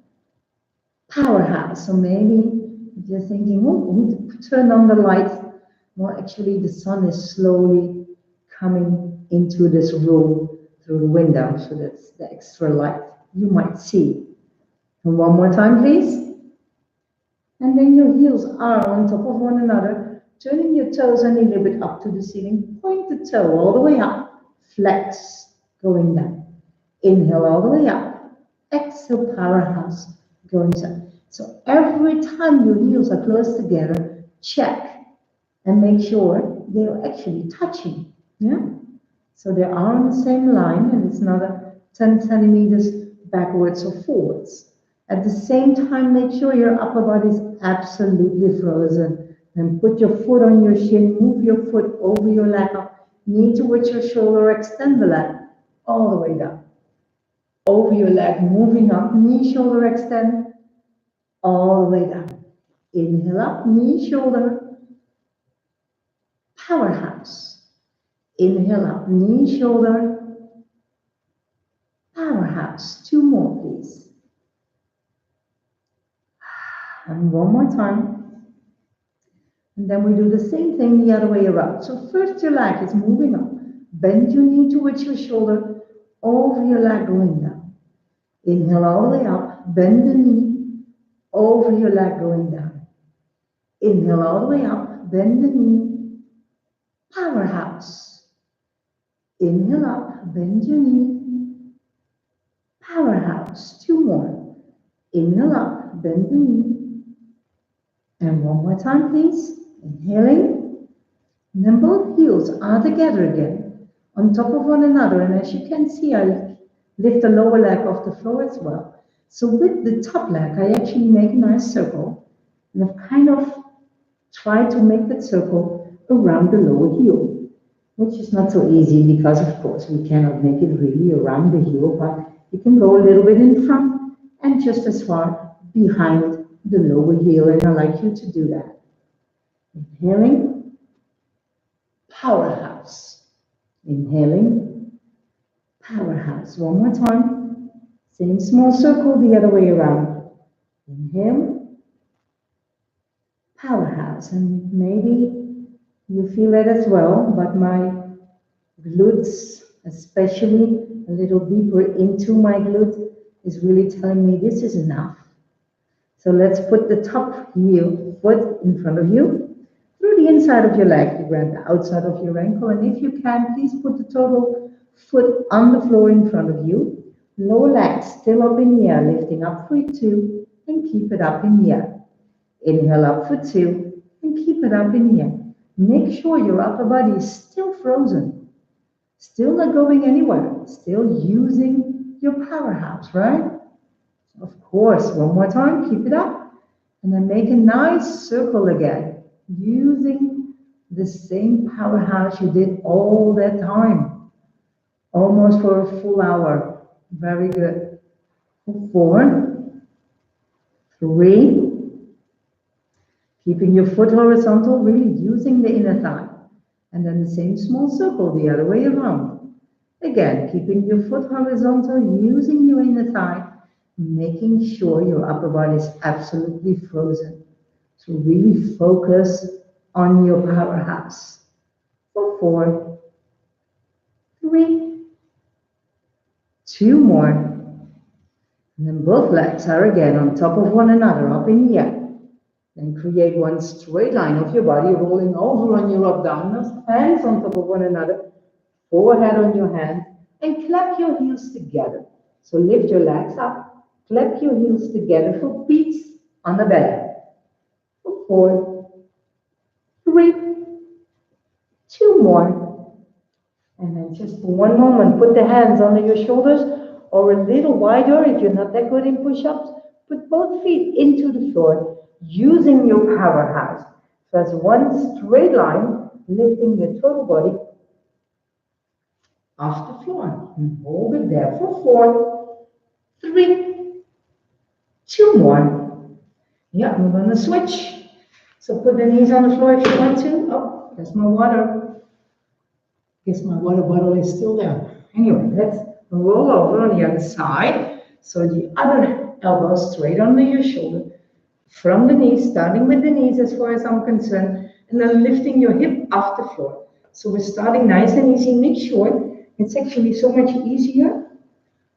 powerhouse. So maybe you're thinking, oh, I need to turn on the light. Well, actually the sun is slowly coming into this room through the window, so that's the extra light you might see. And one more time, please. And then your heels are on top of one another, turning your toes a little bit up to the ceiling. Point the toe all the way up, flex, going down. Inhale all the way up. Exhale, powerhouse, going down. So every time your heels are close together, check and make sure they're actually touching. Yeah? So they are on the same line and it's not a 10 centimeters backwards or forwards. At the same time, make sure your upper body is absolutely frozen. And put your foot on your shin, move your foot over your leg up, knee towards your shoulder, extend the leg all the way down. Over your leg, moving up, knee, shoulder, extend, all the way down. Inhale up, knee, shoulder, powerhouse. Inhale up, knee, shoulder, powerhouse. 2 more, please. And 1 more time. And then we do the same thing the other way around. So first your leg is moving up. Bend your knee towards your shoulder, over your leg going down. Inhale all the way up, bend the knee, over your leg going down. Inhale all the way up, bend the knee, powerhouse. Inhale up, bend your knee, powerhouse. 2 more. Inhale up, bend the knee. And 1 more time, please. Inhaling. And then both heels are together again, on top of one another. And as you can see, I lift the lower leg off the floor as well. So with the top leg, I actually make a nice circle. And I've kind of tried to make that circle around the lower heel, which is not so easy because, of course, we cannot make it really around the heel, but you can go a little bit in front and just as far behind the lower heel, and I'd like you to do that. Inhaling, powerhouse. Inhaling, powerhouse. 1 more time. Same small circle the other way around. Inhale, powerhouse. And maybe you feel it as well, but my glutes, especially a little deeper into my glute, is really telling me this is enough. So let's put the top heel foot in front of you. Through the inside of your leg, you grab the outside of your ankle, and if you can, please put the total foot on the floor in front of you. Lower leg still up in the air, lifting up for 2, and keep it up in the air. Inhale up for 2, and keep it up in the air. Make sure your upper body is still frozen, still not going anywhere, still using your powerhouse, right? Of course, 1 more time, keep it up, and then make a nice circle again, using the same powerhouse you did all that time, almost for a full hour. Very good. 4, 3, keeping your foot horizontal, really using the inner thigh, and then the same small circle the other way around. Again, keeping your foot horizontal, using your inner thigh, making sure your upper body is absolutely frozen. So really focus on your powerhouse. 4, 3, 2 more. And then both legs are again on top of one another, up in the air. Then create one straight line of your body, rolling over on your abdominals, hands on top of one another, forehead on your hand, and clap your heels together. So lift your legs up, clap your heels together for beats on the belly. 4, 3, 2 more. And then just for 1 moment, put the hands under your shoulders or a little wider if you're not that good in push-ups. Put both feet into the floor using your powerhouse. So that's one straight line, lifting the total body off the floor. And hold it there for 4, 3, 2 more. Yeah, we're going to switch. So put the knees on the floor if you want to. Oh, there's my water. Guess my water bottle is still there. Anyway, let's roll over on the other side. So the other elbow straight under your shoulder. From the knees, starting with the knees as far as I'm concerned, and then lifting your hip off the floor. So we're starting nice and easy. Make sure it's actually so much easier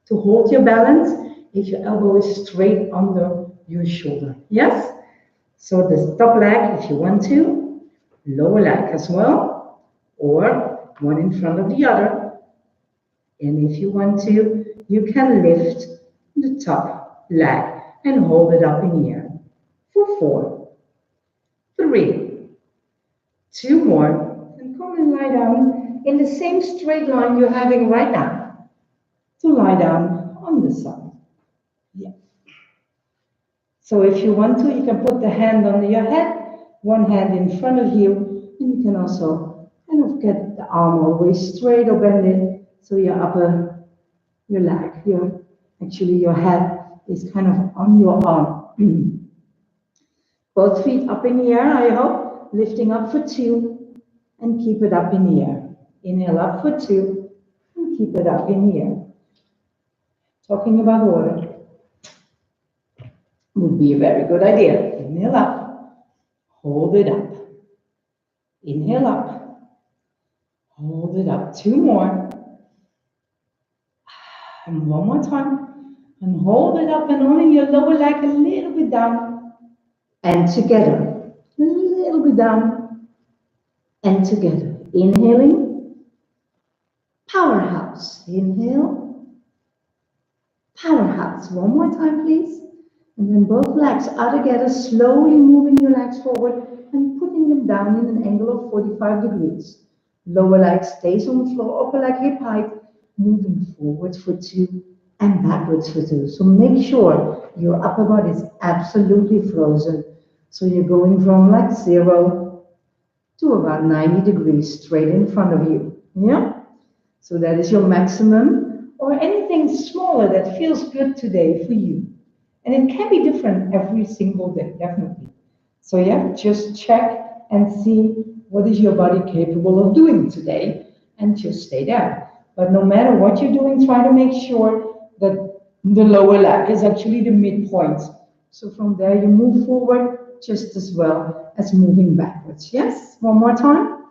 to hold your balance if your elbow is straight under your shoulder. Yes? So the top leg if you want to, lower leg as well, or one in front of the other. And if you want to, you can lift the top leg and hold it up in the air. for 4, 3, 2 more, and come and lie down in the same straight line you're having right now, to lie down on the side. Yeah. So if you want to, you can put the hand under your head, one hand in front of you, and you can also kind of get the arm all the way straight or bend it, so your leg, your head is kind of on your arm. Both feet up in the air, I hope, lifting up for 2, and keep it up in the air. Inhale up for 2, and keep it up in the air. Talking about water would be a very good idea. Inhale up, hold it up. Inhale up, hold it up. 2 more. And 1 more time. And hold it up and only your lower leg a little bit down. And together. A little bit down. And together. Inhaling. Powerhouse. Inhale. Powerhouse. 1 more time, please. And then both legs are together, slowly moving your legs forward and putting them down in an angle of 45 degrees. Lower leg stays on the floor, upper leg hip height, moving forward for 2 and backwards for 2. So make sure your upper body is absolutely frozen. So you're going from like 0 to about 90 degrees straight in front of you. Yeah? So that is your maximum, or anything smaller that feels good today for you. And it can be different every single day, definitely. So yeah, just check and see what is your body capable of doing today, and just stay there. But no matter what you're doing, try to make sure that the lower leg is actually the midpoint. So from there you move forward just as well as moving backwards. Yes, 1 more time.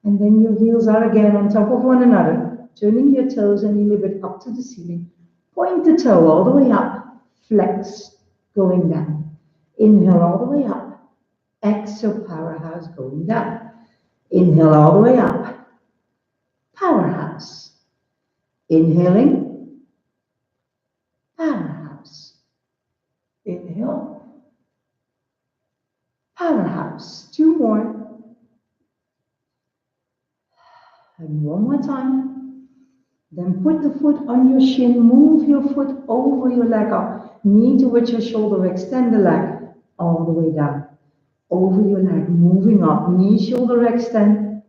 And then your heels are again on top of one another, turning your toes a little bit up to the ceiling. Point the toe all the way up. Flex, going down. Inhale all the way up. Exhale, powerhouse, going down. Inhale all the way up. Powerhouse. Inhaling. Powerhouse. Inhale. Powerhouse. 2 more. And 1 more time. Then put the foot on your shin, move your foot over your leg up, knee towards your shoulder, extend the leg all the way down, over your leg, moving up, knee, shoulder, extend,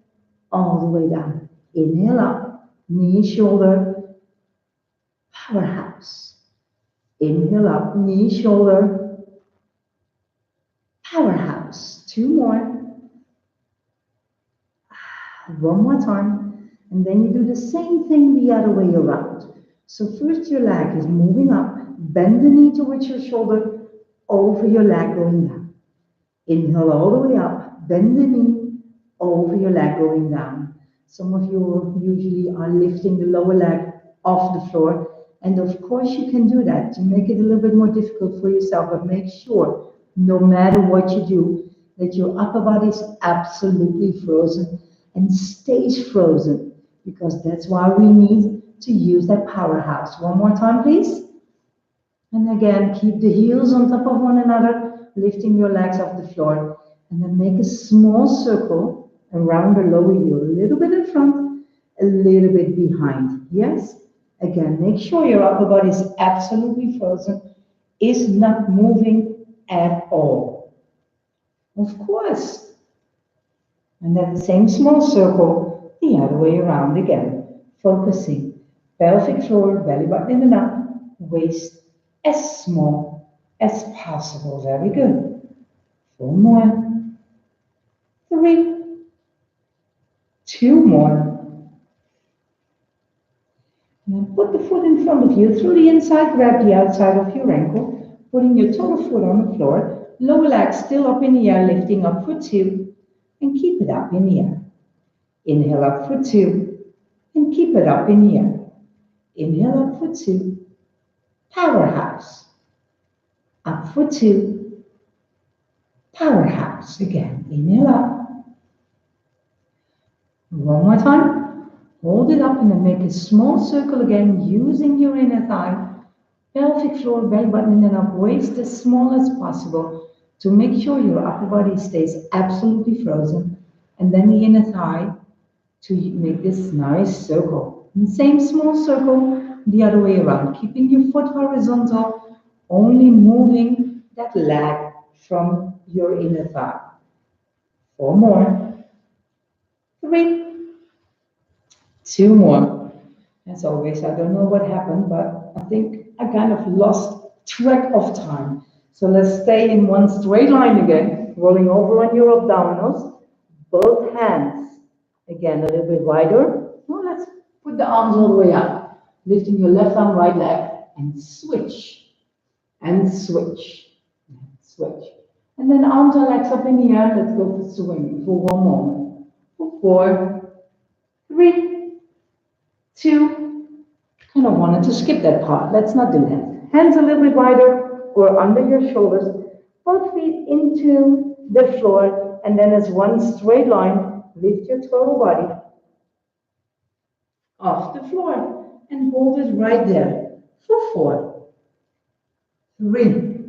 all the way down. Inhale up, knee, shoulder, powerhouse. Inhale up, knee, shoulder, powerhouse. 2 more. 1 more time. And then you do the same thing the other way around. So first your leg is moving up, bend the knee towards your shoulder, over your leg going down. Inhale all the way up, bend the knee, over your leg going down. Some of you usually are lifting the lower leg off the floor. And of course you can do that to make it a little bit more difficult for yourself, but make sure, no matter what you do, that your upper body is absolutely frozen and stays frozen. Because that's why we need to use that powerhouse. 1 more time, please. And again, keep the heels on top of one another, lifting your legs off the floor. And then make a small circle around the lower heel, a little bit in front, a little bit behind. Yes? Again, make sure your upper body is absolutely frozen, is not moving at all. Of course. And then the same small circle the other way around again, focusing pelvic floor, belly button in and up, waist as small as possible. Very good. 4 more. 3. 2 more. And then put the foot in front of you through the inside, grab the outside of your ankle, putting your total foot on the floor, lower leg still up in the air, lifting up for 2, and keep it up in the air. Inhale up for 2, and keep it up in the air. Inhale up for 2, powerhouse. Up for 2, powerhouse. Again, inhale up. 1 more time. Hold it up and then make a small circle again, using your inner thigh. Pelvic floor, belly button in and up, waist as small as possible to make sure your upper body stays absolutely frozen, and then the inner thigh to make this nice circle. And same small circle the other way around, keeping your foot horizontal, only moving that leg from your inner thigh. 4 more. 3. 2 more. As always, I don't know what happened, but I think I kind of lost track of time. So let's stay in one straight line again, rolling over on your abdominals, both hands. Again, a little bit wider. Well, let's put the arms all the way up, lifting your left arm, right leg, and switch, and switch, and switch. And then arms and legs up in the air. Let's go for swing for 1 moment. For 4, 3, 2. Kind of wanted to skip that part. Let's not do that. Hands a little bit wider or under your shoulders. Both feet into the floor, and then as one straight line, lift your total body off the floor and hold it right there for 4, 3,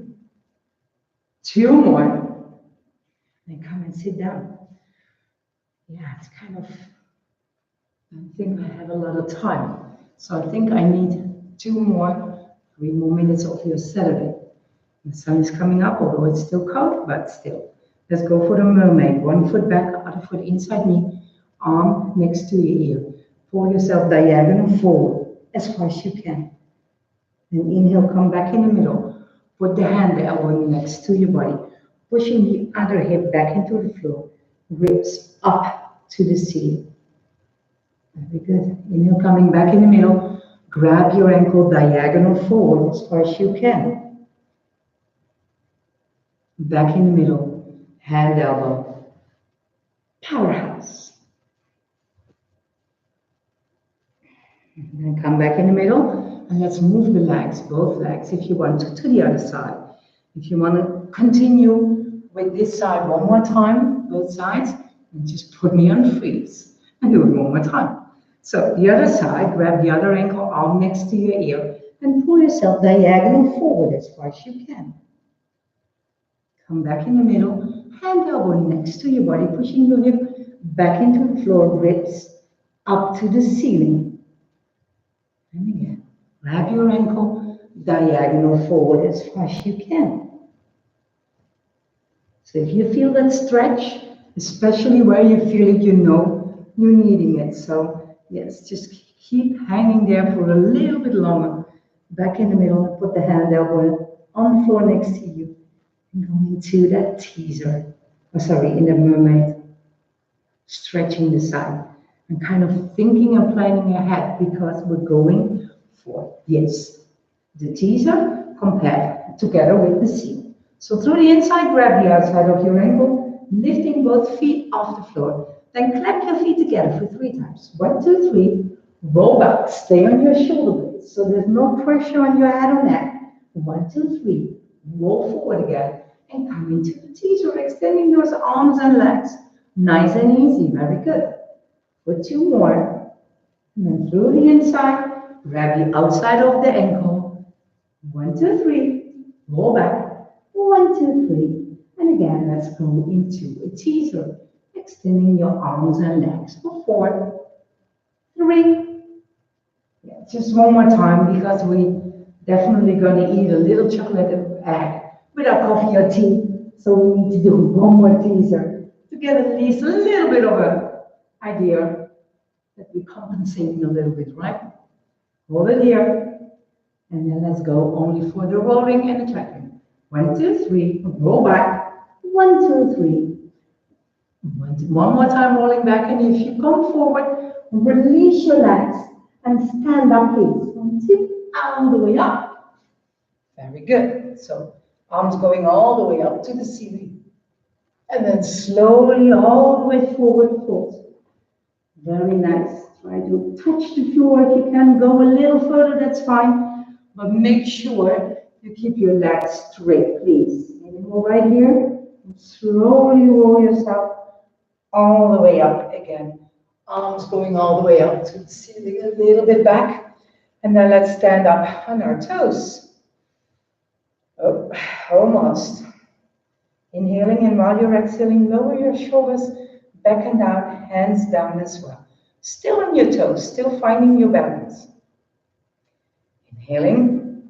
2 more. Then come and sit down. Yeah, it's kind of, I think I have a lot of time. So I think I need 3 more minutes of your Saturday. The sun is coming up, although it's still cold, but still. Let's go for the mermaid. 1 foot back, other foot inside knee, arm next to your ear. Pull yourself diagonal forward as far as you can. And inhale, come back in the middle. Put the hand, the elbow next to your body, pushing the other hip back into the floor. Ribs up to the ceiling. Very good. Inhale, coming back in the middle. Grab your ankle diagonal forward as far as you can. Back in the middle. Hand, elbow. Powerhouse. And then come back in the middle. And let's move the legs, both legs, if you want to the other side. If you want to continue with this side 1 more time, both sides, and just put me on freeze and do it 1 more time. So the other side, grab the other ankle, arm next to your ear, and pull yourself diagonal forward as far as you can. Come back in the middle, hand elbow next to your body, pushing your hip back into the floor, ribs up to the ceiling. And again, grab your ankle, diagonal forward as far as you can. So if you feel that stretch, especially where you feel it, you know you're needing it. So yes, just keep hanging there for a little bit longer. Back in the middle, put the hand elbow on the floor next to you. And go into that teaser. Oh, sorry, in the mermaid. Stretching the side. And kind of thinking and planning ahead because we're going for, yes, the teaser compared together with the seal. So through the inside, grab the outside of your ankle, lifting both feet off the floor. Then clap your feet together for 3 times. 1, 2, 3. Roll back. Stay on your shoulder blades. So there's no pressure on your head or neck. 1, 2, 3. Roll forward again. And come into the teaser, extending those arms and legs. Nice and easy. Very good. For 2 more. And then through the inside, grab the outside of the ankle. 1, 2, 3. Roll back. 1, 2, 3. And again, let's go into a teaser. Extending your arms and legs for 4, 3. Yeah, just 1 more time because we definitely going to eat a little chocolate egg with our coffee or tea. So we need to do 1 more teaser to get at least a little bit of an idea that we're compensating a little bit, right? Hold it here. And then let's go only for the rolling and the tracking. 1, 2, 3. Roll back. 1, 2, 3. 1 more time rolling back, and if you come forward, release your legs and stand up, please. 1, 2, all the way up. Very good. So arms going all the way up to the ceiling. And then slowly all the way forward fold. Very nice. Try to touch the floor if you can. Go a little further, that's fine. But make sure you keep your legs straight, please. And go right here. And slowly roll yourself all the way up again. Arms going all the way up to the ceiling, a little bit back. And then let's stand up on our toes. Oh, almost. Inhaling, and while you're exhaling, lower your shoulders back and down, hands down as well. Still on your toes, still finding your balance. Inhaling,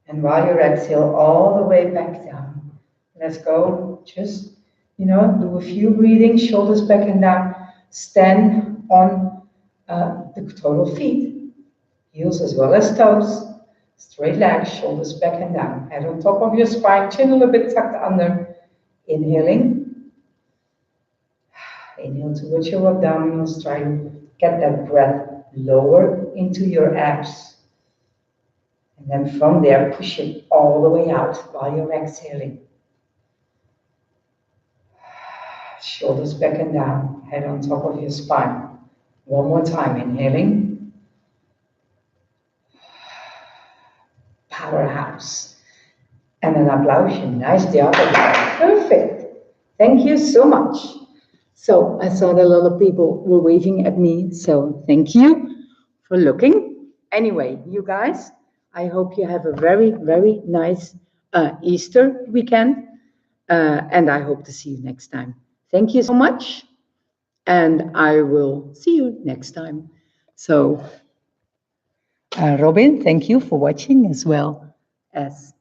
and while you exhale all the way back down. Let's go. Just, do a few breathing, shoulders back and down. Stand on the total feet, heels as well as toes. Straight legs, shoulders back and down. Head on top of your spine, chin a little bit tucked under. Inhaling. Inhale towards your abdominals. Try to get that breath lower into your abs. And then from there, push it all the way out while you're exhaling. Shoulders back and down, head on top of your spine. One more time, inhaling. Powerhouse. And an applausje. Nice job. Perfect. Thank you so much. So I saw that a lot of people were waving at me, so thank you for looking. Anyway, you guys, I hope you have a very, very nice Easter weekend, and I hope to see you next time. Thank you so much, and I will see you next time. So, Robin, thank you for watching as well as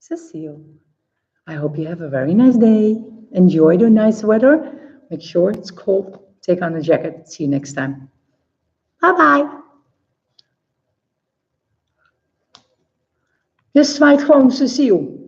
Cecile. I hope you have a very nice day. Enjoy the nice weather. Make sure it's cold. Take on a jacket. See you next time. Bye-bye. Je zwaait gewoon Cecile.